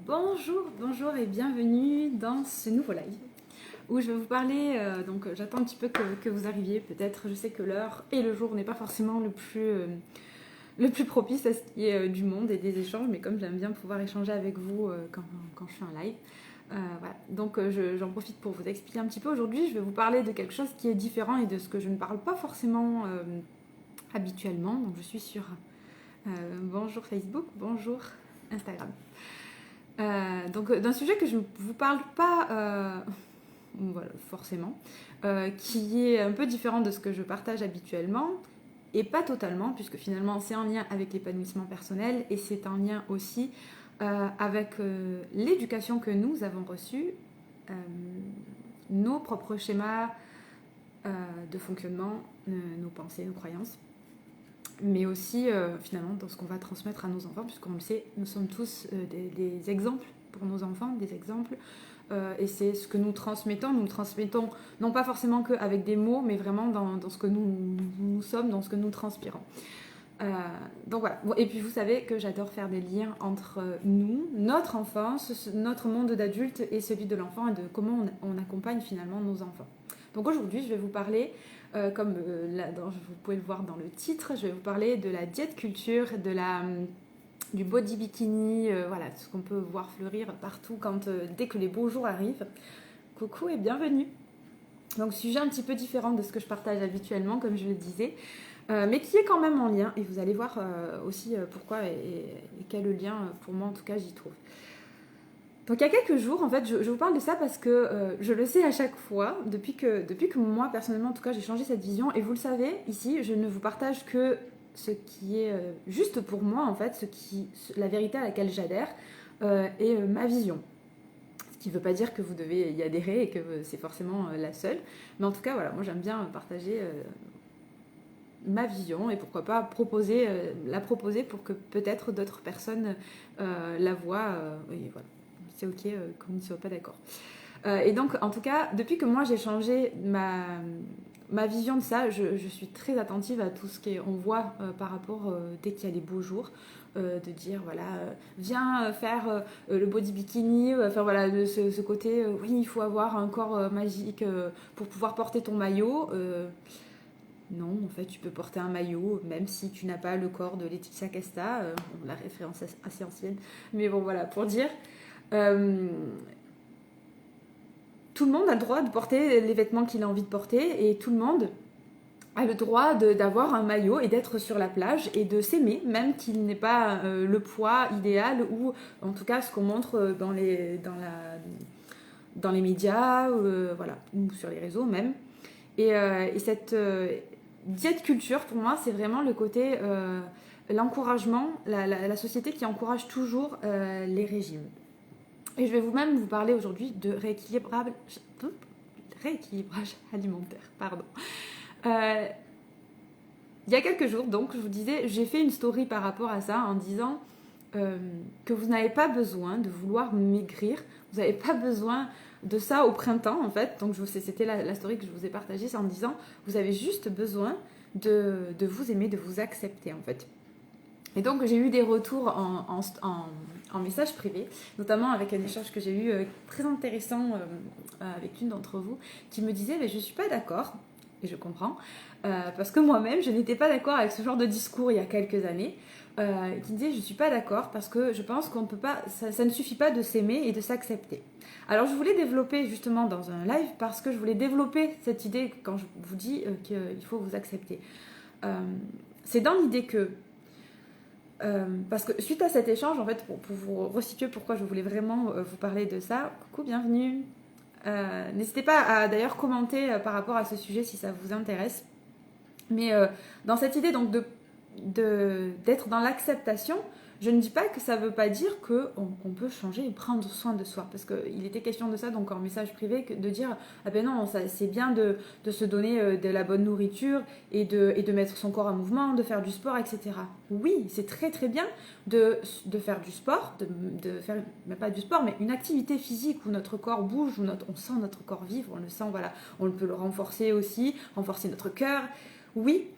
Bonjour et bienvenue dans ce nouveau live où je vais vous parler, donc j'attends un petit peu que vous arriviez, peut-être, je sais que l'heure et le jour n'est pas forcément le plus propice à ce qui est du monde et des échanges, mais comme j'aime bien pouvoir échanger avec vous quand je fais un live. Voilà. Donc j'en profite pour vous expliquer un petit peu. Aujourd'hui, je vais vous parler de quelque chose qui est différent et de ce que je ne parle pas forcément habituellement. Donc je suis sur bonjour Facebook, bonjour Instagram. Donc d'un sujet que je ne vous parle pas voilà, forcément, qui est un peu différent de ce que je partage habituellement, et pas totalement, puisque finalement c'est en lien avec l'épanouissement personnel, et c'est en lien aussi avec l'éducation que nous avons reçue, nos propres schémas de fonctionnement, nos pensées, nos croyances, mais aussi finalement dans ce qu'on va transmettre à nos enfants, puisqu'on le sait, nous sommes tous des exemples pour nos enfants, des exemples, et c'est ce que nous transmettons non pas forcément qu'avec des mots, mais vraiment dans ce que nous sommes, dans ce que nous transpirons. Donc voilà, bon, et puis vous savez que j'adore faire des liens entre nous, notre enfance, notre monde d'adulte et celui de l'enfant, et de comment on accompagne finalement nos enfants. Donc aujourd'hui, je vais vous parler, comme vous pouvez le voir dans le titre, je vais vous parler de la diète culture, du body bikini, voilà, ce qu'on peut voir fleurir partout dès que les beaux jours arrivent. Coucou et bienvenue. Donc sujet un petit peu différent de ce que je partage habituellement, comme je le disais, mais qui est quand même en lien, et vous allez voir aussi pourquoi et quel lien, pour moi en tout cas, j'y trouve. Donc il y a quelques jours, en fait, je vous parle de ça parce que je le sais à chaque fois, depuis que moi, personnellement, en tout cas, j'ai changé cette vision. Et vous le savez, ici, je ne vous partage que ce qui est juste pour moi, en fait, la vérité à laquelle j'adhère et ma vision. Ce qui ne veut pas dire que vous devez y adhérer et que c'est forcément la seule. Mais en tout cas, voilà, moi, j'aime bien partager ma vision et pourquoi pas la proposer pour que peut-être d'autres personnes la voient. Et voilà. C'est ok qu'on ne soit pas d'accord. Et donc, en tout cas, depuis que moi j'ai changé ma vision de ça, je suis très attentive à tout ce qu'on voit par rapport, dès qu'il y a les beaux jours, de dire, voilà, viens faire le body bikini, faire voilà, ce côté, oui, il faut avoir un corps magique pour pouvoir porter ton maillot. Non, en fait, tu peux porter un maillot, même si tu n'as pas le corps de Laetitia Casta, la référence assez ancienne. Mais bon, voilà, pour dire... tout le monde a le droit de porter les vêtements qu'il a envie de porter et tout le monde a le droit d'avoir un maillot et d'être sur la plage et de s'aimer, même qu'il n'ait pas le poids idéal ou en tout cas ce qu'on montre dans les médias voilà, ou sur les réseaux même. Et cette diète culture, pour moi, c'est vraiment le côté l'encouragement, la société qui encourage toujours les régimes. Et je vais même vous parler aujourd'hui de rééquilibrage alimentaire. Pardon. Il y a quelques jours, donc, je vous disais, j'ai fait une story par rapport à ça en disant que vous n'avez pas besoin de vouloir maigrir, vous n'avez pas besoin de ça au printemps, en fait. Donc, c'était la story que je vous ai partagée, c'est en disant, vous avez juste besoin de vous aimer, de vous accepter, en fait. Et donc j'ai eu des retours en message privé, notamment avec un échange que j'ai eu très intéressant avec l'une d'entre vous, qui me disait mais je ne suis pas d'accord, et je comprends, parce que moi-même je n'étais pas d'accord avec ce genre de discours il y a quelques années, qui disait je ne suis pas d'accord parce que je pense qu'on peut pas, ça ne suffit pas de s'aimer et de s'accepter. Alors je voulais développer justement dans un live parce que je voulais développer cette idée quand je vous dis qu'il faut vous accepter. C'est dans l'idée que parce que suite à cet échange, en fait, pour vous resituer pourquoi je voulais vraiment vous parler de ça, coucou, bienvenue. N'hésitez pas à d'ailleurs commenter par rapport à ce sujet si ça vous intéresse. Mais dans cette idée donc d'être dans l'acceptation, je ne dis pas que ça ne veut pas dire qu'on peut changer et prendre soin de soi. Parce qu'il était question de ça donc en message privé, de dire ah ben non, c'est bien de se donner de la bonne nourriture et de mettre son corps en mouvement, de faire du sport, etc. Oui, c'est très très bien de faire du sport, de faire, mais pas du sport, mais une activité physique où notre corps bouge, où on sent notre corps vivre, on le sent, voilà, on peut le renforcer aussi, renforcer notre cœur. Oui,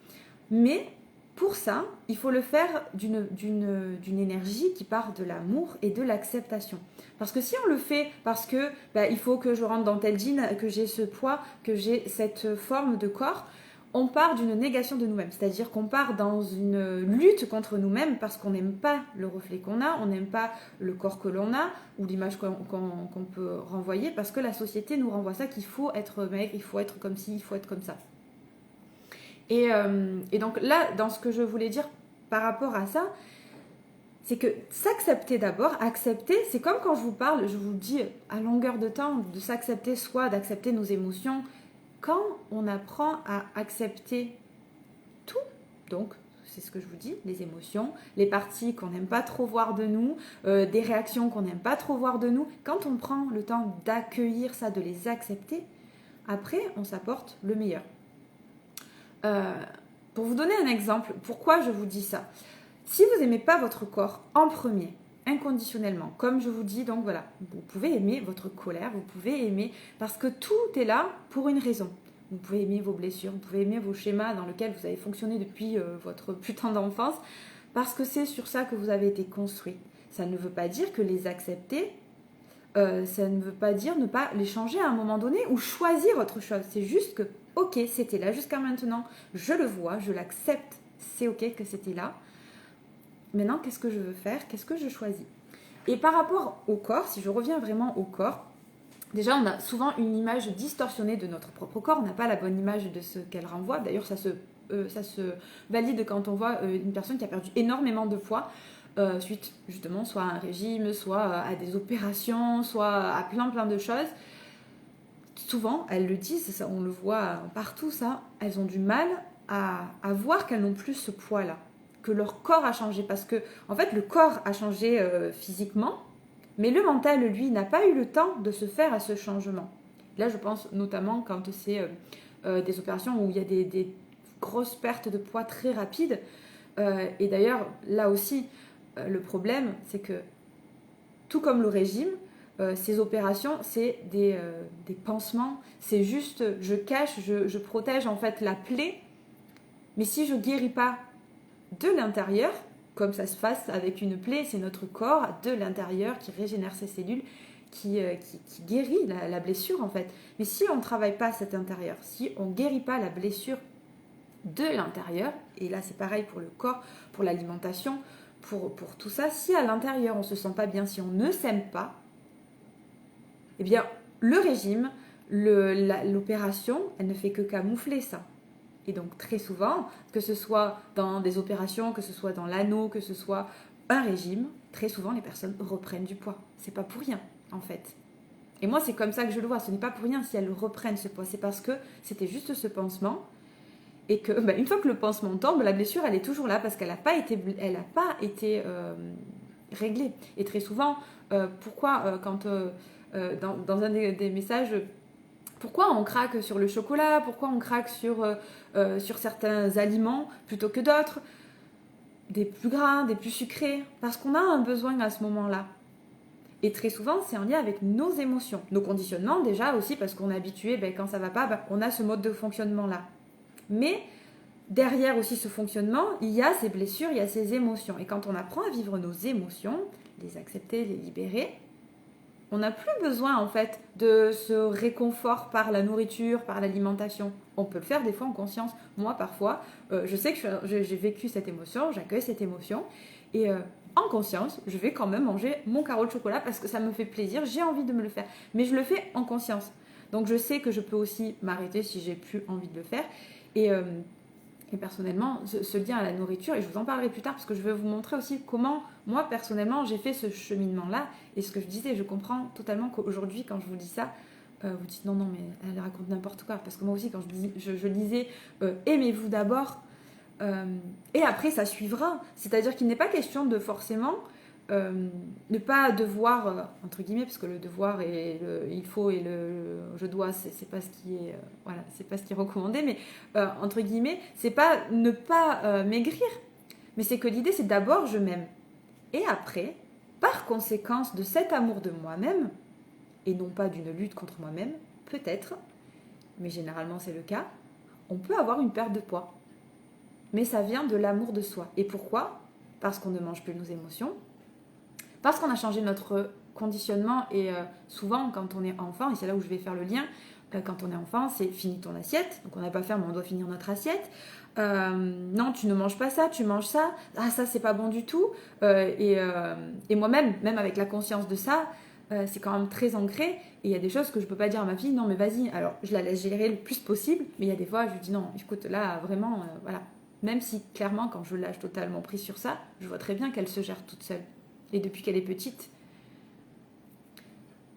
mais pour ça, il faut le faire d'une énergie qui part de l'amour et de l'acceptation. Parce que si on le fait parce que il faut que je rentre dans tel jean, que j'ai ce poids, que j'ai cette forme de corps, on part d'une négation de nous-mêmes. C'est-à-dire qu'on part dans une lutte contre nous-mêmes parce qu'on n'aime pas le reflet qu'on a, on n'aime pas le corps que l'on a ou l'image qu'on peut renvoyer parce que la société nous renvoie ça, qu'il faut être maigre, il faut être comme ci, il faut être comme ça. Et donc là, dans ce que je voulais dire par rapport à ça, c'est que s'accepter d'abord, accepter, c'est comme quand je vous parle, je vous dis à longueur de temps de s'accepter, soit d'accepter nos émotions. Quand on apprend à accepter tout, donc c'est ce que je vous dis, les émotions, les parties qu'on n'aime pas trop voir de nous, des réactions qu'on n'aime pas trop voir de nous, quand on prend le temps d'accueillir ça, de les accepter, après on s'apporte le meilleur. Pour vous donner un exemple, pourquoi je vous dis ça? Si vous n'aimez pas votre corps en premier, inconditionnellement, comme je vous dis, donc voilà, vous pouvez aimer votre colère, vous pouvez aimer, parce que tout est là pour une raison. Vous pouvez aimer vos blessures, vous pouvez aimer vos schémas dans lesquels vous avez fonctionné depuis votre putain d'enfance, parce que c'est sur ça que vous avez été construit. Ça ne veut pas dire que les accepter, ça ne veut pas dire ne pas les changer à un moment donné ou choisir autre chose. C'est juste que, ok, c'était là jusqu'à maintenant, je le vois, je l'accepte, c'est ok que c'était là. Maintenant, qu'est-ce que je veux faire? Qu'est-ce que je choisis? Et par rapport au corps, si je reviens vraiment au corps, déjà, on a souvent une image distorsionnée de notre propre corps. On n'a pas la bonne image de ce qu'elle renvoie. D'ailleurs, ça se valide quand on voit une personne qui a perdu énormément de poids suite justement soit à un régime, soit à des opérations, soit à plein de choses. Souvent, elles le disent, ça, on le voit partout, ça, elles ont du mal à voir qu'elles n'ont plus ce poids-là, que leur corps a changé. Parce que, en fait, le corps a changé physiquement, mais le mental, lui, n'a pas eu le temps de se faire à ce changement. Là, je pense notamment quand c'est des opérations où il y a des grosses pertes de poids très rapides. Et d'ailleurs, là aussi, le problème, c'est que, tout comme le régime, ces opérations, c'est des pansements. C'est juste, je cache, je protège en fait la plaie. Mais si je ne guéris pas de l'intérieur, comme ça se passe avec une plaie, c'est notre corps de l'intérieur qui régénère ses cellules, qui guérit la blessure en fait. Mais si on ne travaille pas cet intérieur, si on ne guérit pas la blessure de l'intérieur, et là c'est pareil pour le corps, pour l'alimentation, pour tout ça, si à l'intérieur on ne se sent pas bien, si on ne s'aime pas, eh bien le régime, l'opération, elle ne fait que camoufler ça. Et donc très souvent, que ce soit dans des opérations, que ce soit dans l'anneau, que ce soit un régime, très souvent les personnes reprennent du poids. C'est pas pour rien en fait. Et moi c'est comme ça que je le vois, ce n'est pas pour rien si elles reprennent ce poids, c'est parce que c'était juste ce pansement et que une fois que le pansement tombe, la blessure elle est toujours là parce qu'elle n'a pas été réglée. Et très souvent, pourquoi quand dans un des messages, pourquoi on craque sur le chocolat, pourquoi on craque sur certains aliments plutôt que d'autres, des plus gras, des plus sucrés, parce qu'on a un besoin à ce moment-là. Et très souvent, c'est en lien avec nos émotions, nos conditionnements déjà aussi, parce qu'on est habitué, quand ça va pas, on a ce mode de fonctionnement-là. Mais derrière aussi ce fonctionnement, il y a ces blessures, il y a ces émotions. Et quand on apprend à vivre nos émotions, les accepter, les libérer, on n'a plus besoin en fait de ce réconfort par la nourriture, par l'alimentation. On peut le faire des fois en conscience. Moi parfois, je sais que j'ai vécu cette émotion, j'accueille cette émotion et en conscience, je vais quand même manger mon carreau de chocolat parce que ça me fait plaisir, j'ai envie de me le faire. Mais je le fais en conscience. Donc je sais que je peux aussi m'arrêter si j'ai plus envie de le faire. Et personnellement, ce lien à la nourriture, et je vous en parlerai plus tard parce que je vais vous montrer aussi comment, moi, personnellement, j'ai fait ce cheminement-là. Et ce que je disais, je comprends totalement qu'aujourd'hui, quand je vous dis ça, vous dites non, mais elle raconte n'importe quoi. Parce que moi aussi, quand je lisais aimez-vous d'abord, et après, ça suivra. C'est-à-dire qu'il n'est pas question de forcément ne pas devoir, entre guillemets, parce que le devoir et le il faut et le je dois, c'est pas ce qui est, voilà, c'est pas ce qui est recommandé, mais entre guillemets, c'est pas ne pas maigrir, mais c'est que l'idée, c'est d'abord je m'aime. Et après, par conséquence de cet amour de moi-même, et non pas d'une lutte contre moi-même, peut-être, mais généralement c'est le cas, on peut avoir une perte de poids. mais ça vient de l'amour de soi. Et pourquoi ? Parce qu'on ne mange plus nos émotions, parce qu'on a changé notre conditionnement et souvent quand on est enfant, et c'est là où je vais faire le lien, quand on est enfant, c'est finis ton assiette, donc on n'a pas faim mais on doit finir notre assiette. Non, tu ne manges pas ça, tu manges ça, ah ça c'est pas bon du tout. Et moi-même, même avec la conscience de ça, c'est quand même très ancré. Et il y a des choses que je peux pas dire à ma fille, non mais vas-y, alors je la laisse gérer le plus possible, mais il y a des fois je lui dis non, écoute là vraiment, voilà. Même si clairement quand je lâche totalement prise sur ça, je vois très bien qu'elle se gère toute seule. Et depuis qu'elle est petite.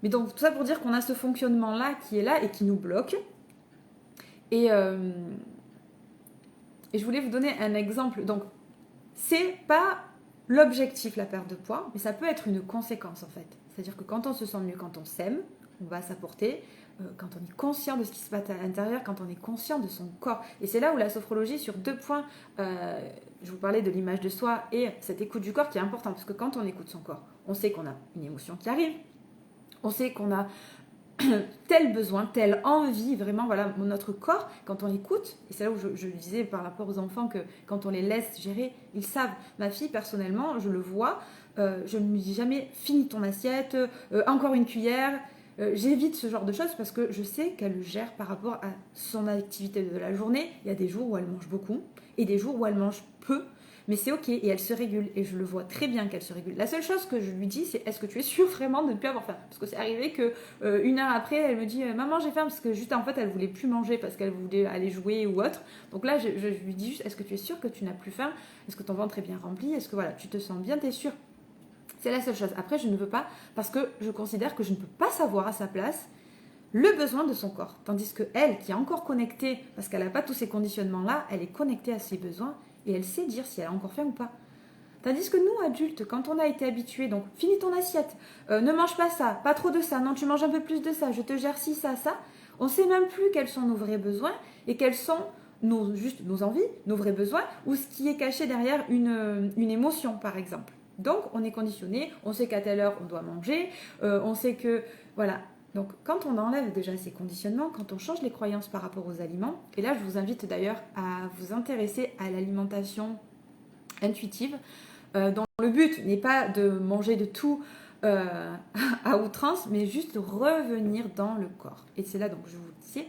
Mais donc tout ça pour dire qu'on a ce fonctionnement-là qui est là et qui nous bloque. Et je voulais vous donner un exemple. Donc c'est pas l'objectif la perte de poids, mais ça peut être une conséquence en fait. C'est-à-dire que quand on se sent mieux, quand on s'aime, on va s'apporter, quand on est conscient de ce qui se passe à l'intérieur, quand on est conscient de son corps. Et c'est là où la sophrologie, sur 2 points, je vous parlais de l'image de soi et cette écoute du corps qui est importante, parce que quand on écoute son corps, on sait qu'on a une émotion qui arrive, on sait qu'on a tel besoin, telle envie, vraiment, voilà, notre corps, quand on l'écoute, et c'est là où je disais par rapport aux enfants que quand on les laisse gérer, ils savent. Ma fille, personnellement, je le vois, je ne lui dis jamais, finis ton assiette, encore une cuillère, j'évite ce genre de choses parce que je sais qu'elle le gère par rapport à son activité de la journée. Il y a des jours où elle mange beaucoup et des jours où elle mange peu. Mais c'est ok, et elle se régule, et je le vois très bien qu'elle se régule. La seule chose que je lui dis, c'est est-ce que tu es sûre vraiment de ne plus avoir faim ? Parce que c'est arrivé que 1 heure après, elle me dit maman j'ai faim, parce que juste en fait elle voulait plus manger parce qu'elle voulait aller jouer ou autre. Donc là je lui dis juste est-ce que tu es sûre que tu n'as plus faim ? Est-ce que ton ventre est bien rempli ? Est-ce que voilà, tu te sens bien, t'es sûre ? C'est la seule chose. Après je ne veux pas, parce que je considère que je ne peux pas savoir à sa place le besoin de son corps. Tandis que elle, qui est encore connectée, parce qu'elle n'a pas tous ces conditionnements-là, elle est connectée à ses besoins et elle sait dire si elle a encore faim ou pas. Tandis que nous, adultes, quand on a été habitués, donc finis ton assiette, ne mange pas ça, pas trop de ça, non, tu manges un peu plus de ça, je te gère ci, ça, ça, on ne sait même plus quels sont nos vrais besoins et quels sont juste nos envies, nos vrais besoins, ou ce qui est caché derrière une émotion, par exemple. Donc, on est conditionné, on sait qu'à telle heure, on doit manger, on sait que, voilà. Donc, quand on enlève déjà ces conditionnements, quand on change les croyances par rapport aux aliments, et là, je vous invite d'ailleurs à vous intéresser à l'alimentation intuitive, dont le but n'est pas de manger de tout à outrance, mais juste de revenir dans le corps. Et c'est là, donc, je vous disais,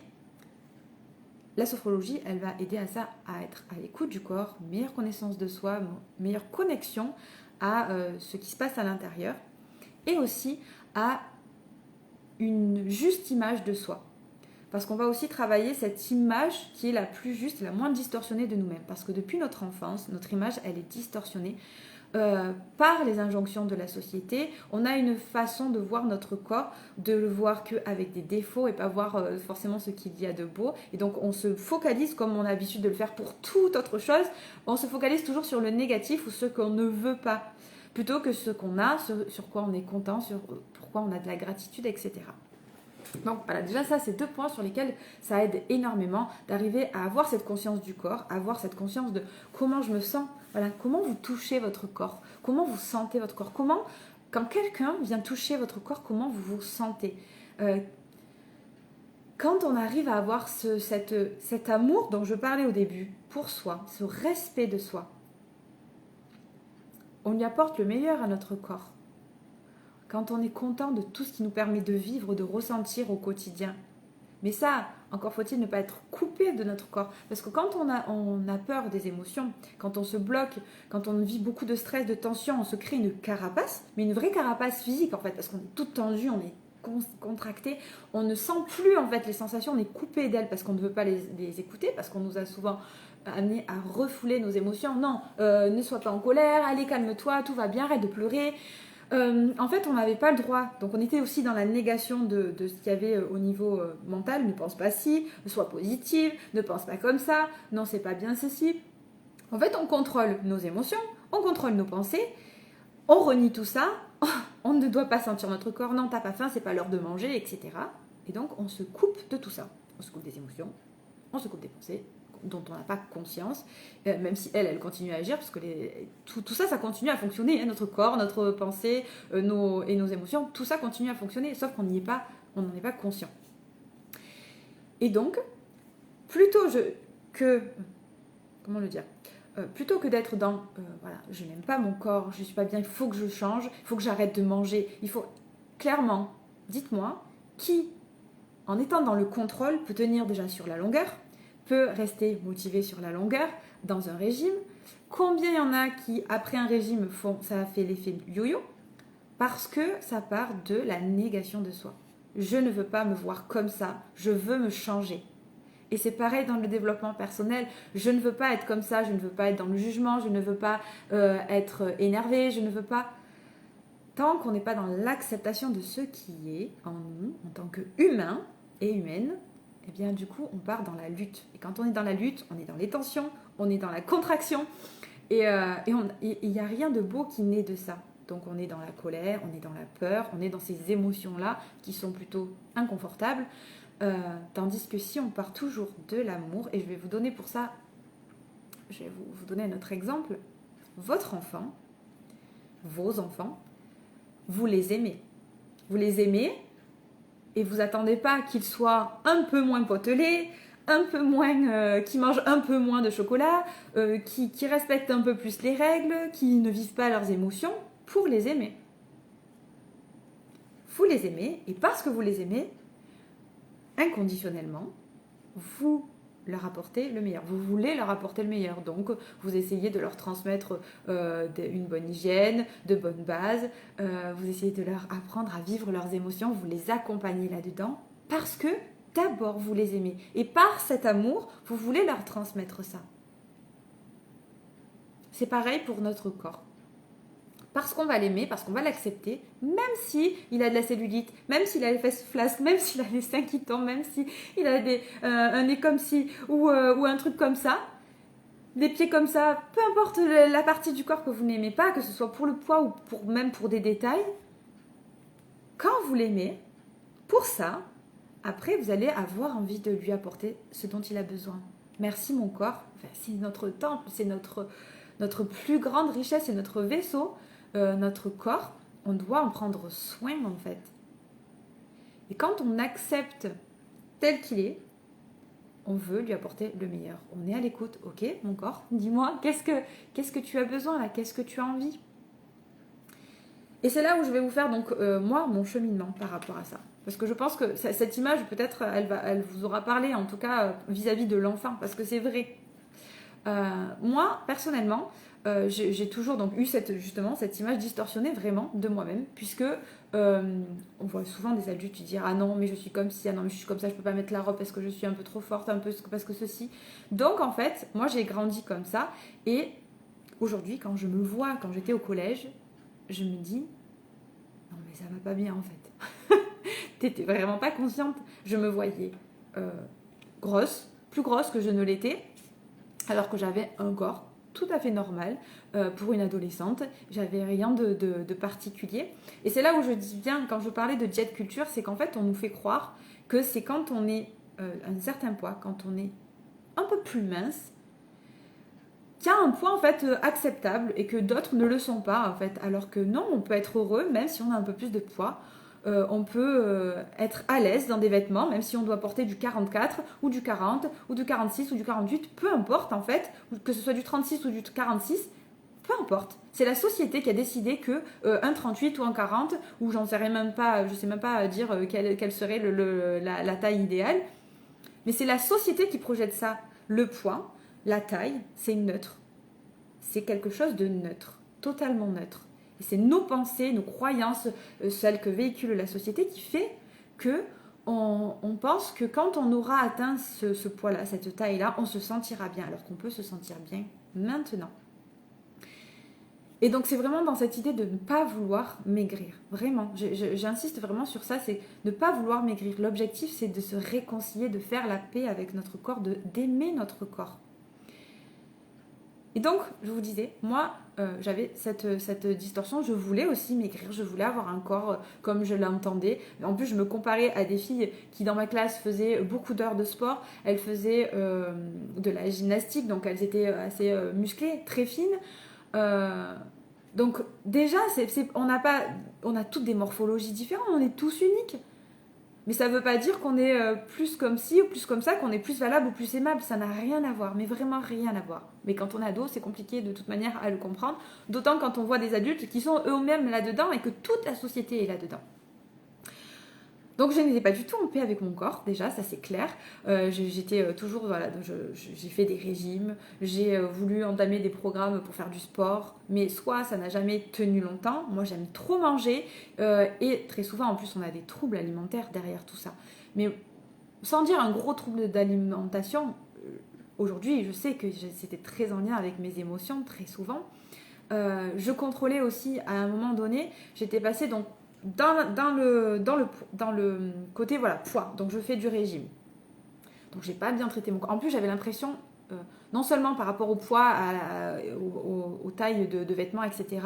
la sophrologie, elle va aider à ça, à être à l'écoute du corps, meilleure connaissance de soi, meilleure connexion à ce qui se passe à l'intérieur, et aussi à une juste image de soi. Parce qu'on va aussi travailler cette image qui est la plus juste, la moins distorsionnée de nous-mêmes. Parce que depuis notre enfance, notre image, elle est distorsionnée par les injonctions de la société. On a une façon de voir notre corps, de le voir qu'avec des défauts et pas voir forcément ce qu'il y a de beau. Et donc on se focalise, comme on a l'habitude de le faire pour toute autre chose, on se focalise toujours sur le négatif ou ce qu'on ne veut pas, plutôt que ce qu'on a, sur quoi on est content, sur pourquoi on a de la gratitude, etc. Donc voilà, déjà ça c'est 2 points sur lesquels ça aide énormément d'arriver à avoir cette conscience du corps, à avoir cette conscience de comment je me sens, voilà, comment vous touchez votre corps, comment vous sentez votre corps, comment, quand quelqu'un vient toucher votre corps, comment vous vous sentez. Quand on arrive à avoir cet amour dont je parlais au début, pour soi, ce respect de soi, on lui apporte le meilleur à notre corps. Quand on est content de tout ce qui nous permet de vivre, de ressentir au quotidien. Mais ça, encore faut-il ne pas être coupé de notre corps. Parce que quand on a peur des émotions, quand on se bloque, quand on vit beaucoup de stress, de tension, on se crée une carapace, mais une vraie carapace physique en fait, parce qu'on est toute tendue, on est contracté, on ne sent plus en fait les sensations, on est coupé d'elles parce qu'on ne veut pas les écouter, parce qu'on nous a souvent amené à refouler nos émotions. Non, ne sois pas en colère, allez calme-toi, tout va bien, arrête de pleurer. En fait, on n'avait pas le droit. Donc, on était aussi dans la négation de ce qu'il y avait au niveau mental. Ne pense pas si, sois positive, ne pense pas comme ça, non, c'est pas bien ceci. En fait, on contrôle nos émotions, on contrôle nos pensées, on renie tout ça, on ne doit pas sentir notre corps, non, t'as pas faim, c'est pas l'heure de manger, etc. Et donc, on se coupe de tout ça. On se coupe des émotions, on se coupe des pensées, dont on n'a pas conscience, même si elle continue à agir, parce que tout ça continue à fonctionner, hein, notre corps, notre pensée et nos émotions, tout ça continue à fonctionner, sauf qu'on n'en est pas conscient. Et donc, plutôt comment le dire, plutôt que d'être dans voilà, je n'aime pas mon corps, je ne suis pas bien, il faut que je change, il faut que j'arrête de manger, il faut clairement, dites-moi, qui, en étant dans le contrôle, peut tenir déjà sur la longueur, peut rester motivé sur la longueur dans un régime. Combien il y en a qui, après un régime, ça a fait l'effet yo-yo, parce que ça part de la négation de soi. Je ne veux pas me voir comme ça, je veux me changer. Et c'est pareil dans le développement personnel. Je ne veux pas être comme ça, je ne veux pas être dans le jugement, je ne veux pas être énervée, je ne veux pas... Tant qu'on n'est pas dans l'acceptation de ce qui est en nous, en tant qu'humain et humaine, eh bien du coup on part dans la lutte. Et quand on est dans la lutte, on est dans les tensions, on est dans la contraction. Et il n'y a rien de beau qui naît de ça. Donc on est dans la colère, on est dans la peur, on est dans ces émotions-là qui sont plutôt inconfortables. Tandis que si on part toujours de l'amour, et je vais vous donner pour ça, je vais vous donner un autre exemple, votre enfant, vos enfants, vous les aimez. Vous les aimez et vous attendez pas qu'ils soient un peu moins potelés, un peu moins, qui mangent un peu moins de chocolat, qui respectent un peu plus les règles, qui ne vivent pas leurs émotions pour les aimer. Vous les aimez et parce que vous les aimez, inconditionnellement, vous leur apportez le meilleur. Vous voulez leur apporter le meilleur. Donc, vous essayez de leur transmettre une bonne hygiène, de bonnes bases. Vous essayez de leur apprendre à vivre leurs émotions. Vous les accompagnez là-dedans parce que d'abord, vous les aimez. Et par cet amour, vous voulez leur transmettre ça. C'est pareil pour notre corps. Parce qu'on va l'aimer, parce qu'on va l'accepter, même si il a de la cellulite, même s'il a les fesses flasques, même s'il a les seins qui tombent, même s'il a un nez comme ci ou un truc comme ça, des pieds comme ça, peu importe la partie du corps que vous n'aimez pas, que ce soit pour le poids ou même pour des détails, quand vous l'aimez, pour ça, après vous allez avoir envie de lui apporter ce dont il a besoin. Merci mon corps, enfin, c'est notre temple, c'est notre plus grande richesse, c'est notre vaisseau. Notre corps, on doit en prendre soin en fait. Et quand on accepte tel qu'il est, on veut lui apporter le meilleur. On est à l'écoute. Ok, mon corps, dis-moi, qu'est-ce que tu as besoin là? Qu'est-ce que tu as envie? Et c'est là où je vais vous faire donc moi mon cheminement par rapport à ça. Parce que je pense que cette image, peut-être, elle vous aura parlé, en tout cas vis-à-vis de l'enfant, parce que c'est vrai. Moi, personnellement, j'ai toujours donc eu cette image distorsionnée vraiment de moi-même, puisque on voit souvent des adultes dire ah non mais je suis comme ci, ah non mais je suis comme ça, je peux pas mettre la robe parce que je suis un peu trop forte, un peu parce que ceci. Donc en fait, moi j'ai grandi comme ça, et aujourd'hui quand je me vois, quand j'étais au collège, je me dis non mais ça va pas bien en fait. T'étais vraiment pas consciente. Je me voyais grosse, plus grosse que je ne l'étais, alors que j'avais un corps tout à fait normal pour une adolescente. J'avais rien de particulier. Et c'est là où je dis bien, quand je parlais de diète culture, c'est qu'en fait, on nous fait croire que c'est quand on est à un certain poids, quand on est un peu plus mince, qu'il y a un poids en fait acceptable et que d'autres ne le sont pas en fait. Alors que non, on peut être heureux même si on a un peu plus de poids. On peut être à l'aise dans des vêtements, même si on doit porter du 44 ou du 40 ou du 46 ou du 48, peu importe en fait, que ce soit du 36 ou du 46, peu importe. C'est la société qui a décidé que un 38 ou un 40, ou j'en sais même pas, je sais même pas dire quelle serait la taille idéale, mais c'est la société qui projette ça. Le poids, la taille, c'est neutre. C'est quelque chose de neutre, totalement neutre. Et c'est nos pensées, nos croyances, celles que véhicule la société qui fait que on pense que quand on aura atteint ce poids-là, cette taille-là, on se sentira bien, alors qu'on peut se sentir bien maintenant. Et donc c'est vraiment dans cette idée de ne pas vouloir maigrir, vraiment. J'insiste vraiment sur ça, c'est de ne pas vouloir maigrir. L'objectif, c'est de se réconcilier, de faire la paix avec notre corps, d'aimer notre corps. Et donc, je vous disais, moi, j'avais cette distorsion. Je voulais aussi maigrir, je voulais avoir un corps comme je l'entendais. En plus, je me comparais à des filles qui, dans ma classe, faisaient beaucoup d'heures de sport. Elles faisaient de la gymnastique, donc elles étaient assez musclées, très fines. Donc, déjà, on a toutes des morphologies différentes, on est tous uniques. Mais ça veut pas dire qu'on est plus comme ci ou plus comme ça, qu'on est plus valable ou plus aimable. Ça n'a rien à voir, mais vraiment rien à voir. Mais quand on est ado, c'est compliqué de toute manière à le comprendre. D'autant quand on voit des adultes qui sont eux-mêmes là-dedans et que toute la société est là-dedans. Donc je n'étais pas du tout en paix avec mon corps, déjà, ça c'est clair. J'étais toujours, voilà, j'ai fait des régimes, j'ai voulu entamer des programmes pour faire du sport, mais soit ça n'a jamais tenu longtemps, moi j'aime trop manger, et très souvent en plus on a des troubles alimentaires derrière tout ça. Mais sans dire un gros trouble d'alimentation, aujourd'hui je sais que c'était très en lien avec mes émotions, très souvent. Je contrôlais aussi à un moment donné, j'étais passée donc dans le côté voilà, poids, donc je fais du régime. Donc j'ai pas bien traité mon corps. En plus j'avais l'impression, non seulement par rapport au poids, aux tailles de vêtements, etc.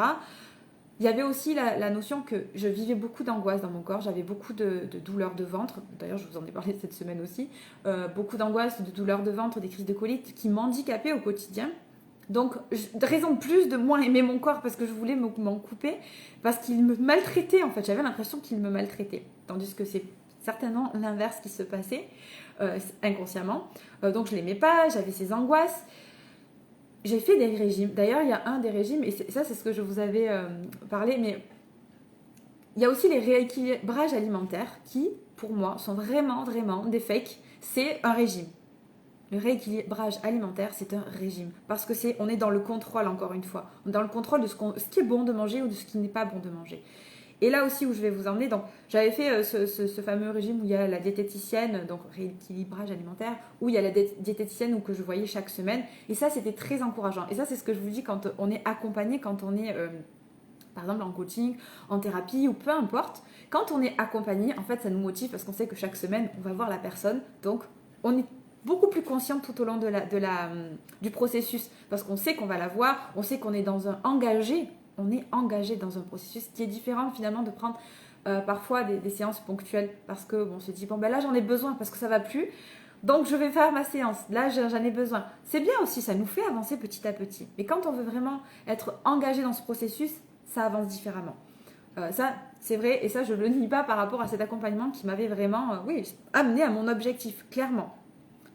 Il y avait aussi la notion que je vivais beaucoup d'angoisse dans mon corps, j'avais beaucoup de douleurs de ventre, d'ailleurs je vous en ai parlé cette semaine aussi, beaucoup d'angoisse, de douleurs de ventre, des crises de colite qui m'handicapaient au quotidien. Donc, raison de plus de moins aimer mon corps parce que je voulais m'en couper, parce qu'il me maltraitait en fait. J'avais l'impression qu'il me maltraitait. Tandis que c'est certainement l'inverse qui se passait inconsciemment. Donc, je l'aimais pas, j'avais ces angoisses. J'ai fait des régimes. D'ailleurs, il y a un des régimes, et ça, c'est ce que je vous avais parlé, mais il y a aussi les rééquilibrages alimentaires qui, pour moi, sont vraiment, vraiment des fakes. C'est un régime. Le rééquilibrage alimentaire, c'est un régime. Parce que on est dans le contrôle, encore une fois. On est dans le contrôle de ce qui est bon de manger ou de ce qui n'est pas bon de manger. Et là aussi où je vais vous emmener, donc j'avais fait ce fameux régime où il y a la diététicienne, donc rééquilibrage alimentaire, où il y a la diététicienne que je voyais chaque semaine. Et ça, c'était très encourageant. Et ça, c'est ce que je vous dis quand on est accompagné, quand on est, par exemple, en coaching, en thérapie ou peu importe. Quand on est accompagné, en fait, ça nous motive parce qu'on sait que chaque semaine, on va voir la personne. Donc, on est beaucoup plus consciente tout au long du processus parce qu'on sait qu'on va la voir, on sait qu'on est on est engagé dans un processus qui est différent finalement de prendre parfois des séances ponctuelles parce que on se dit bon ben là j'en ai besoin parce que ça va plus donc je vais faire ma séance, là j'en ai besoin. C'est bien aussi, ça nous fait avancer petit à petit, mais quand on veut vraiment être engagé dans ce processus, ça avance différemment. Ça c'est vrai et ça je ne le nie pas par rapport à cet accompagnement qui m'avait vraiment amené à mon objectif clairement.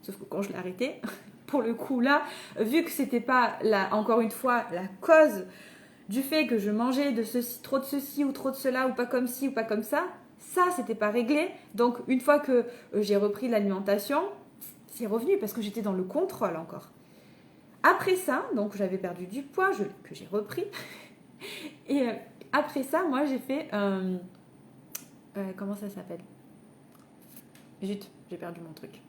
Sauf que quand je l'ai arrêté, pour le coup là, vu que c'était pas encore une fois la cause du fait que je mangeais trop de ceci ou trop de cela ou pas comme ci ou pas comme ça c'était pas réglé. Donc une fois que j'ai repris l'alimentation, c'est revenu parce que j'étais dans le contrôle encore. Après ça, donc j'avais perdu du poids que j'ai repris. Et après ça, moi j'ai fait comment ça s'appelle ? Zut, j'ai perdu mon truc.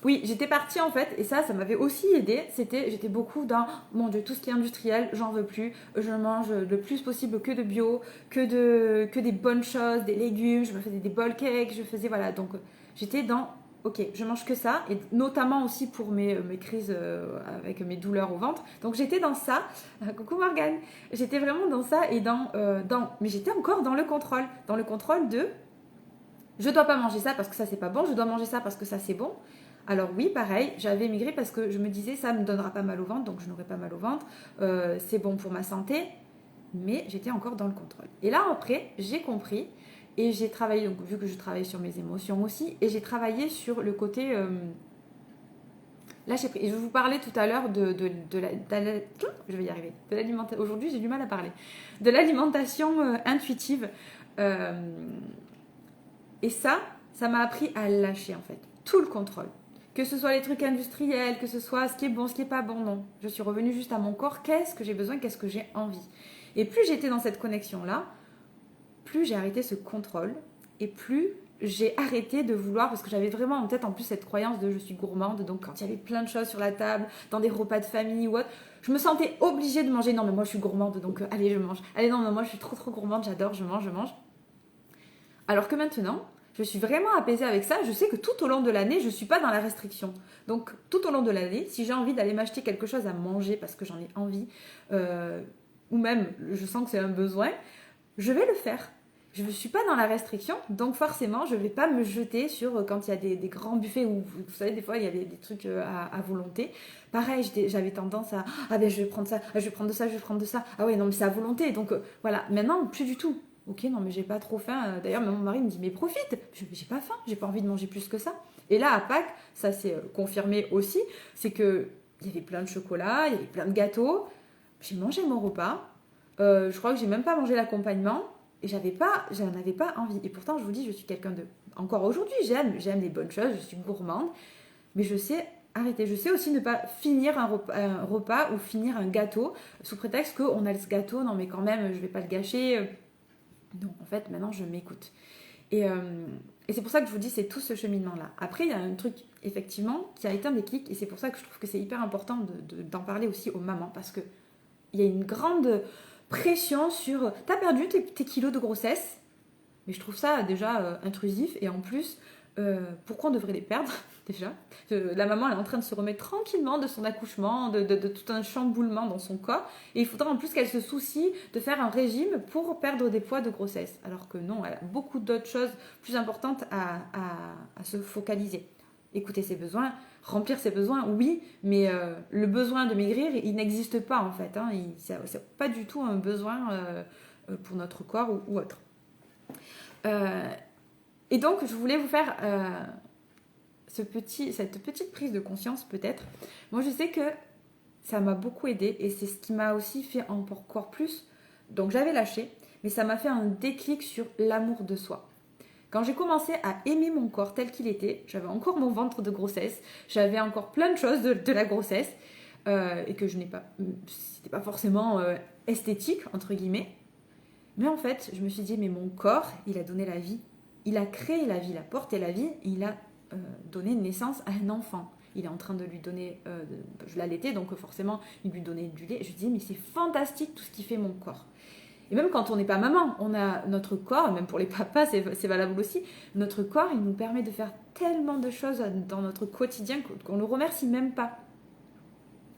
Oui, j'étais partie en fait, et ça m'avait aussi aidé. J'étais beaucoup dans, mon Dieu, tout ce qui est industriel, j'en veux plus. Je mange le plus possible que de bio, que des bonnes choses, des légumes. Je me faisais des bowl cakes, voilà. Donc j'étais dans, ok, je mange que ça, et notamment aussi pour mes crises avec mes douleurs au ventre. Donc j'étais dans ça. Coucou Morgane. J'étais vraiment dans ça et mais j'étais encore dans le contrôle de. Je dois pas manger ça parce que ça c'est pas bon, je dois manger ça parce que ça c'est bon. Alors oui, pareil, j'avais migré parce que je me disais ça me donnera pas mal au ventre, donc je n'aurai pas mal au ventre, c'est bon pour ma santé, mais j'étais encore dans le contrôle. Et là après, j'ai compris et j'ai travaillé, donc vu que je travaille sur mes émotions aussi, et j'ai travaillé sur le côté lâcher prise. Et je vous parlais tout à l'heure je vais y arriver, de l'alimentation. Aujourd'hui j'ai du mal à parler, de l'alimentation intuitive. Et ça m'a appris à lâcher en fait, tout le contrôle. Que ce soit les trucs industriels, que ce soit ce qui est bon, ce qui est pas bon, non. Je suis revenue juste à mon corps, qu'est-ce que j'ai besoin, qu'est-ce que j'ai envie. Et plus j'étais dans cette connexion-là, plus j'ai arrêté ce contrôle et plus j'ai arrêté de vouloir, parce que j'avais vraiment en tête en plus cette croyance de je suis gourmande, donc quand il y avait plein de choses sur la table, dans des repas de famille ou autre, je me sentais obligée de manger. Non mais moi je suis gourmande, donc allez je mange. Allez non mais moi je suis trop gourmande, j'adore, je mange. Alors que maintenant, je suis vraiment apaisée avec ça. Je sais que tout au long de l'année, je ne suis pas dans la restriction. Donc, tout au long de l'année, si j'ai envie d'aller m'acheter quelque chose à manger parce que j'en ai envie, ou même je sens que c'est un besoin, je vais le faire. Je ne suis pas dans la restriction, donc forcément, je ne vais pas me jeter sur quand il y a des grands buffets où, vous savez, des fois, il y a des trucs à volonté. Pareil, j'avais tendance à, ah ben je vais prendre ça, je vais prendre de ça, je vais prendre de ça. Ah ouais, non, mais c'est à volonté. Donc voilà, maintenant, plus du tout. Ok, non, mais j'ai pas trop faim. D'ailleurs, mon mari me dit, mais profite. J'ai pas faim, j'ai pas envie de manger plus que ça. Et là, à Pâques, ça s'est confirmé aussi, c'est que il y avait plein de chocolat, il y avait plein de gâteaux. J'ai mangé mon repas. Je crois que j'ai même pas mangé l'accompagnement. Et j'en avais pas envie. Et pourtant, je vous dis, je suis quelqu'un de... Encore aujourd'hui, j'aime les bonnes choses, je suis gourmande. Mais je sais arrêter. Je sais aussi ne pas finir un repas ou finir un gâteau sous prétexte qu'on a ce gâteau. Non, mais quand même, je vais pas le gâcher. Non, en fait, maintenant, je m'écoute. Et c'est pour ça que je vous dis, c'est tout ce cheminement-là. Après, il y a un truc, effectivement, qui a été un déclic. Et c'est pour ça que je trouve que c'est hyper important d'en parler aussi aux mamans. Parce qu'il y a une grande pression sur... T'as perdu tes kilos de grossesse. Mais je trouve ça déjà intrusif. Et en plus, pourquoi on devrait les perdre déjà? La maman, elle est en train de se remettre tranquillement de son accouchement, de tout un chamboulement dans son corps. Et il faudra en plus qu'elle se soucie de faire un régime pour perdre des poids de grossesse. Alors que non, elle a beaucoup d'autres choses plus importantes à se focaliser. Écouter ses besoins, remplir ses besoins, oui, mais le besoin de maigrir, il n'existe pas en fait. Hein. C'est pas du tout un besoin pour notre corps ou autre. Et donc, je voulais vous faire cette petite prise de conscience peut-être. Moi, je sais que ça m'a beaucoup aidée et c'est ce qui m'a aussi fait encore plus. Donc, j'avais lâché, mais ça m'a fait un déclic sur l'amour de soi. Quand j'ai commencé à aimer mon corps tel qu'il était, j'avais encore mon ventre de grossesse, j'avais encore plein de choses de la grossesse et que c'était pas forcément esthétique, entre guillemets. Mais en fait, je me suis dit, mais mon corps, il a donné la vie. Il a créé la vie, il a porté la vie, il a donné naissance à un enfant. Il est en train de lui donner... je l'allaitais, donc forcément, il lui donnait du lait. Je me dis, mais c'est fantastique tout ce qui fait mon corps. Et même quand on n'est pas maman, on a notre corps, même pour les papas, c'est valable aussi, notre corps, il nous permet de faire tellement de choses dans notre quotidien qu'on ne le remercie même pas.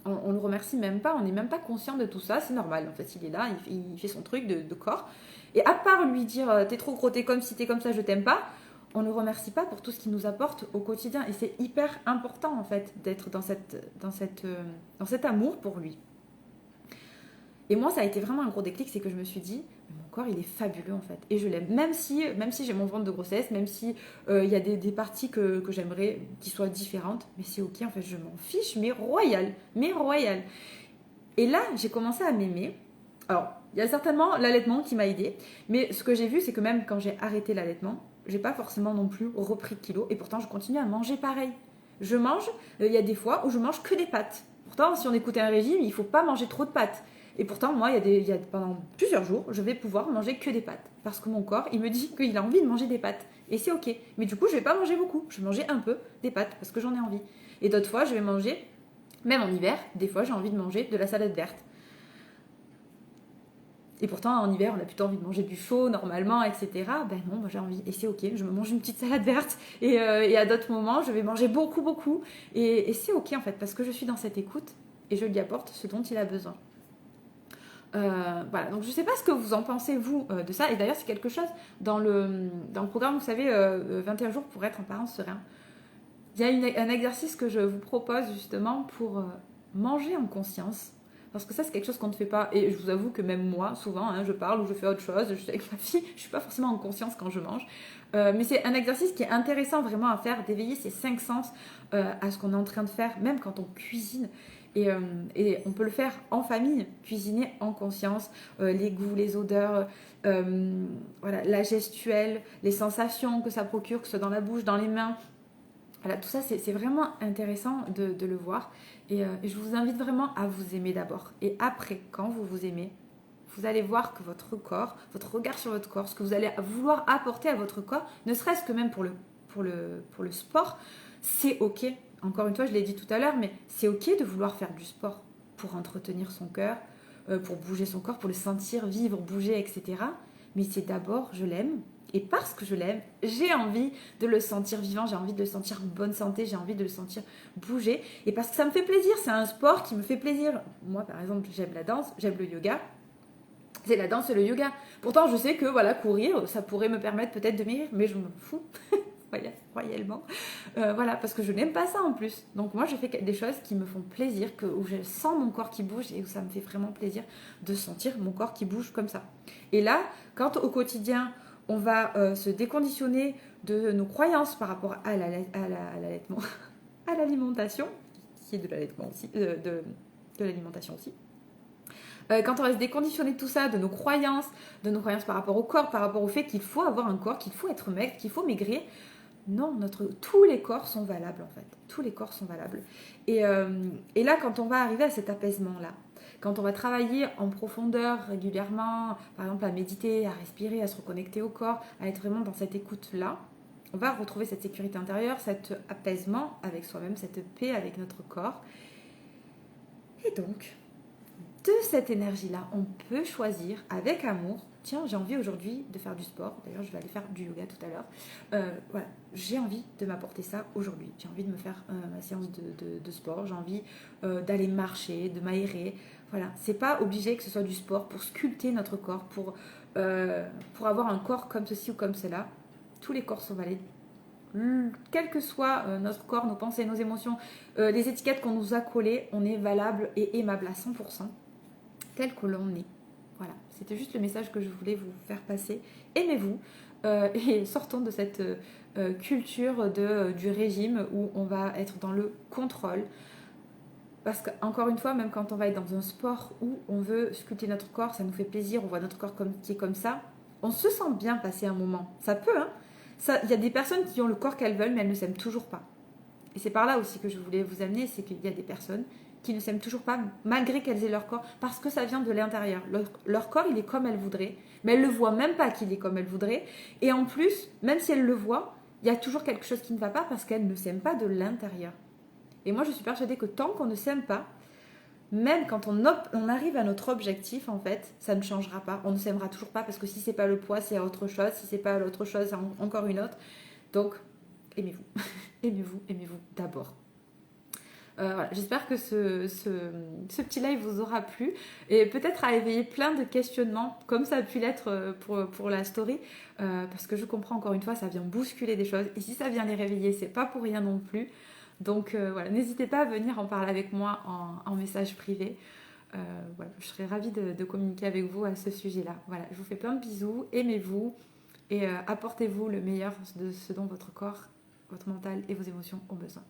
On ne le remercie même pas, on n'est même pas conscient de tout ça, c'est normal. En fait, il est là, il fait son truc de corps. Et à part lui dire t'es trop gros, t'es comme si t'es comme ça, je t'aime pas, on ne le remercie pas pour tout ce qu'il nous apporte au quotidien. Et c'est hyper important en fait d'être dans cet amour pour lui. Et moi, ça a été vraiment un gros déclic, c'est que je me suis dit, mon corps, il est fabuleux en fait. Et je l'aime, même si j'ai mon ventre de grossesse, même si y a des parties que j'aimerais qui soient différentes, mais c'est ok, en fait, je m'en fiche, mais royal. Et là, j'ai commencé à m'aimer. Alors, il y a certainement l'allaitement qui m'a aidée, mais ce que j'ai vu, c'est que même quand j'ai arrêté l'allaitement, j'ai pas forcément non plus repris de kilos, et pourtant, je continue à manger pareil. Je mange, il y a des fois où je mange que des pâtes. Pourtant, si on écoutait un régime, il faut pas manger trop de pâtes. Et pourtant, moi, pendant plusieurs jours, je vais pouvoir manger que des pâtes. Parce que mon corps, il me dit qu'il a envie de manger des pâtes. Et c'est ok. Mais du coup, je vais pas manger beaucoup. Je vais manger un peu des pâtes parce que j'en ai envie. Et d'autres fois, je vais manger, même en hiver, des fois, j'ai envie de manger de la salade verte. Et pourtant, en hiver, on a plutôt envie de manger du chaud, normalement, etc. Ben non, moi j'ai envie. Et c'est ok, je me mange une petite salade verte. Et à d'autres moments, je vais manger beaucoup. Et c'est ok, en fait, parce que je suis dans cette écoute et je lui apporte ce dont il a besoin. Voilà, donc je ne sais pas ce que vous en pensez, vous, de ça. Et d'ailleurs, c'est quelque chose dans le programme, vous savez, 21 jours pour être un parent serein. Il y a un exercice que je vous propose justement pour manger en conscience. Parce que ça, c'est quelque chose qu'on ne fait pas. Et je vous avoue que même moi, souvent, je parle ou je fais autre chose. Je suis avec ma fille, je ne suis pas forcément en conscience quand je mange. Mais c'est un exercice qui est intéressant vraiment à faire, d'éveiller ses 5 sens à ce qu'on est en train de faire, même quand on cuisine. Et on peut le faire en famille, cuisiner en conscience, les goûts, les odeurs, voilà, la gestuelle, les sensations que ça procure, que ce soit dans la bouche, dans les mains. Voilà, tout ça, c'est vraiment intéressant de le voir. Et je vous invite vraiment à vous aimer d'abord. Et après, quand vous vous aimez, vous allez voir que votre corps, votre regard sur votre corps, ce que vous allez vouloir apporter à votre corps, ne serait-ce que même pour le sport, c'est ok. Encore une fois, je l'ai dit tout à l'heure, mais c'est ok de vouloir faire du sport pour entretenir son cœur, pour bouger son corps, pour le sentir vivre, bouger, etc. Mais c'est d'abord, je l'aime. Et parce que je l'aime, j'ai envie de le sentir vivant, j'ai envie de le sentir en bonne santé, j'ai envie de le sentir bouger. Et parce que ça me fait plaisir, c'est un sport qui me fait plaisir. Moi, par exemple, j'aime la danse, j'aime le yoga. C'est la danse et le yoga. Pourtant, je sais que voilà, courir, ça pourrait me permettre peut-être de maigrir, mais je m'en fous. royalement. Voilà, parce que je n'aime pas ça en plus. Donc moi, je fais des choses qui me font plaisir, où je sens mon corps qui bouge et où ça me fait vraiment plaisir de sentir mon corps qui bouge comme ça. Et là, quand au quotidien, on va se déconditionner de nos croyances par rapport à l'allaitement, à l'alimentation, qui est de l'allaitement aussi, de l'alimentation aussi. Quand on va se déconditionner de tout ça, de nos croyances par rapport au corps, par rapport au fait qu'il faut avoir un corps, qu'il faut être maigre, qu'il faut maigrir, non, tous les corps sont valables en fait. Tous les corps sont valables. Et là, quand on va arriver à cet apaisement-là, quand on va travailler en profondeur régulièrement, par exemple à méditer, à respirer, à se reconnecter au corps, à être vraiment dans cette écoute-là, on va retrouver cette sécurité intérieure, cet apaisement avec soi-même, cette paix avec notre corps. Et donc, de cette énergie-là, on peut choisir avec amour. Tiens, j'ai envie aujourd'hui de faire du sport. D'ailleurs, je vais aller faire du yoga tout à l'heure. Voilà, j'ai envie de m'apporter ça aujourd'hui. J'ai envie de me faire ma séance de sport. J'ai envie d'aller marcher, de m'aérer. Voilà, c'est pas obligé que ce soit du sport pour sculpter notre corps, pour avoir un corps comme ceci ou comme cela. Tous les corps sont valides. Quel que soit notre corps, nos pensées, nos émotions, les étiquettes qu'on nous a collées, on est valable et aimable à 100%. Tel que l'on est. Voilà, c'était juste le message que je voulais vous faire passer. Aimez-vous et sortons de cette culture du régime où on va être dans le contrôle. Parce qu'encore une fois, même quand on va être dans un sport où on veut sculpter notre corps, ça nous fait plaisir, on voit notre corps qui est comme ça, on se sent bien passer un moment. Ça peut, hein. Il y a des personnes qui ont le corps qu'elles veulent, mais elles ne s'aiment toujours pas. Et c'est par là aussi que je voulais vous amener, c'est qu'il y a des personnes qui ne s'aiment toujours pas, malgré qu'elles aient leur corps, parce que ça vient de l'intérieur. Leur corps, il est comme elles voudraient, mais elles ne le voient même pas qu'il est comme elles voudraient. Et en plus, même si elles le voient, il y a toujours quelque chose qui ne va pas parce qu'elles ne s'aiment pas de l'intérieur. Et moi, je suis persuadée que tant qu'on ne s'aime pas, même quand on arrive à notre objectif, en fait, ça ne changera pas. On ne s'aimera toujours pas parce que si c'est pas le poids, c'est autre chose. Si c'est pas l'autre chose, c'est encore une autre. Donc, aimez-vous. aimez-vous d'abord. Voilà, j'espère que ce petit live vous aura plu et peut-être a éveillé plein de questionnements comme ça a pu l'être pour la story parce que je comprends encore une fois, ça vient bousculer des choses et si ça vient les réveiller, c'est pas pour rien non plus. Donc voilà, n'hésitez pas à venir en parler avec moi en message privé. Voilà, je serais ravie de communiquer avec vous à ce sujet-là. Voilà, je vous fais plein de bisous, aimez-vous et apportez-vous le meilleur de ce dont votre corps, votre mental et vos émotions ont besoin.